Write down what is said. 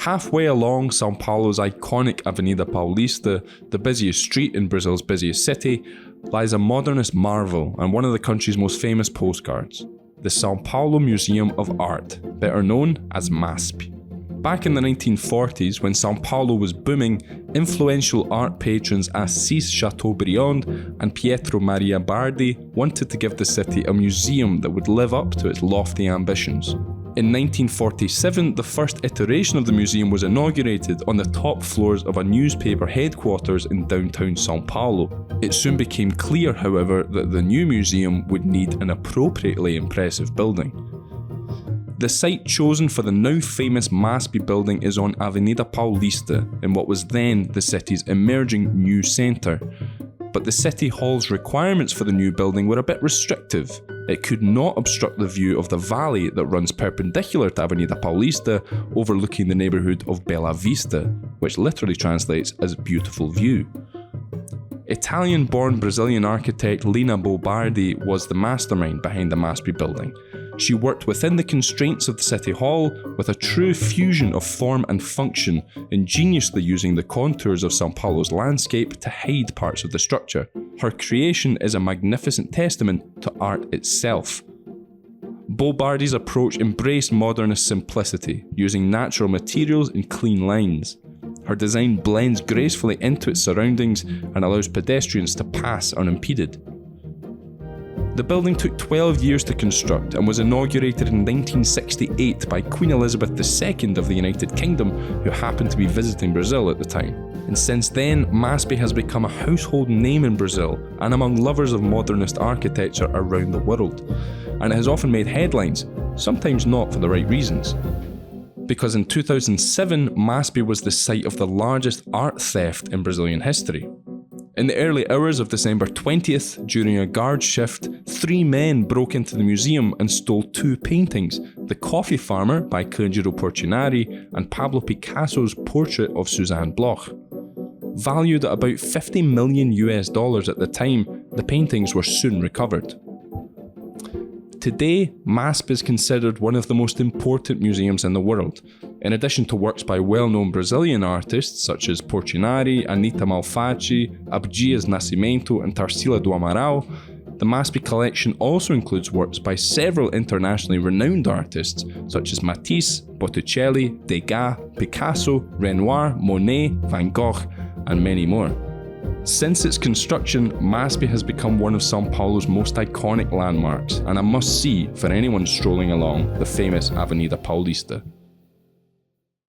Halfway along São Paulo's iconic Avenida Paulista, the busiest street in Brazil's busiest city, lies a modernist marvel and one of the country's most famous postcards, the São Paulo Museum of Art, better known as MASP. Back in the 1940s, when São Paulo was booming, influential art patrons Assis Chateaubriand and Pietro Maria Bardi wanted to give the city a museum that would live up to its lofty ambitions. In 1947, the first iteration of the museum was inaugurated on the top floors of a newspaper headquarters in downtown São Paulo. It soon became clear, however, that the new museum would need an appropriately impressive building. The site chosen for the now famous MASP building is on Avenida Paulista, in what was then the city's emerging new centre. But the City Hall's requirements for the new building were a bit restrictive. It could not obstruct the view of the valley that runs perpendicular to Avenida Paulista, overlooking the neighbourhood of Bela Vista, which literally translates as beautiful view. Italian-born Brazilian architect Lina Bobardi was the mastermind behind the MASP building. She worked within the constraints of the City Hall with a true fusion of form and function, ingeniously using the contours of São Paulo's landscape to hide parts of the structure. Her creation is a magnificent testament to art itself. Bobardi's approach embraced modernist simplicity, using natural materials and clean lines. Her design blends gracefully into its surroundings and allows pedestrians to pass unimpeded. The building took 12 years to construct and was inaugurated in 1968 by Queen Elizabeth II of the United Kingdom, who happened to be visiting Brazil at the time. And since then, MASP has become a household name in Brazil and among lovers of modernist architecture around the world. And it has often made headlines, sometimes not for the right reasons. Because in 2007, MASP was the site of the largest art theft in Brazilian history. In the early hours of December 20th, during a guard shift, 3 men broke into the museum and stole 2 paintings, The Coffee Farmer by Cândido Portinari and Pablo Picasso's portrait of Suzanne Bloch. Valued at about $50 million at the time, the paintings were soon recovered. Today, MASP is considered one of the most important museums in the world. In addition to works by well-known Brazilian artists such as Portinari, Anita Malfatti, Abdias Nascimento and Tarsila do Amaral, the MASP collection also includes works by several internationally renowned artists such as Matisse, Botticelli, Degas, Picasso, Renoir, Monet, Van Gogh, and many more. Since its construction, MASP has become one of São Paulo's most iconic landmarks and a must-see for anyone strolling along the famous Avenida Paulista.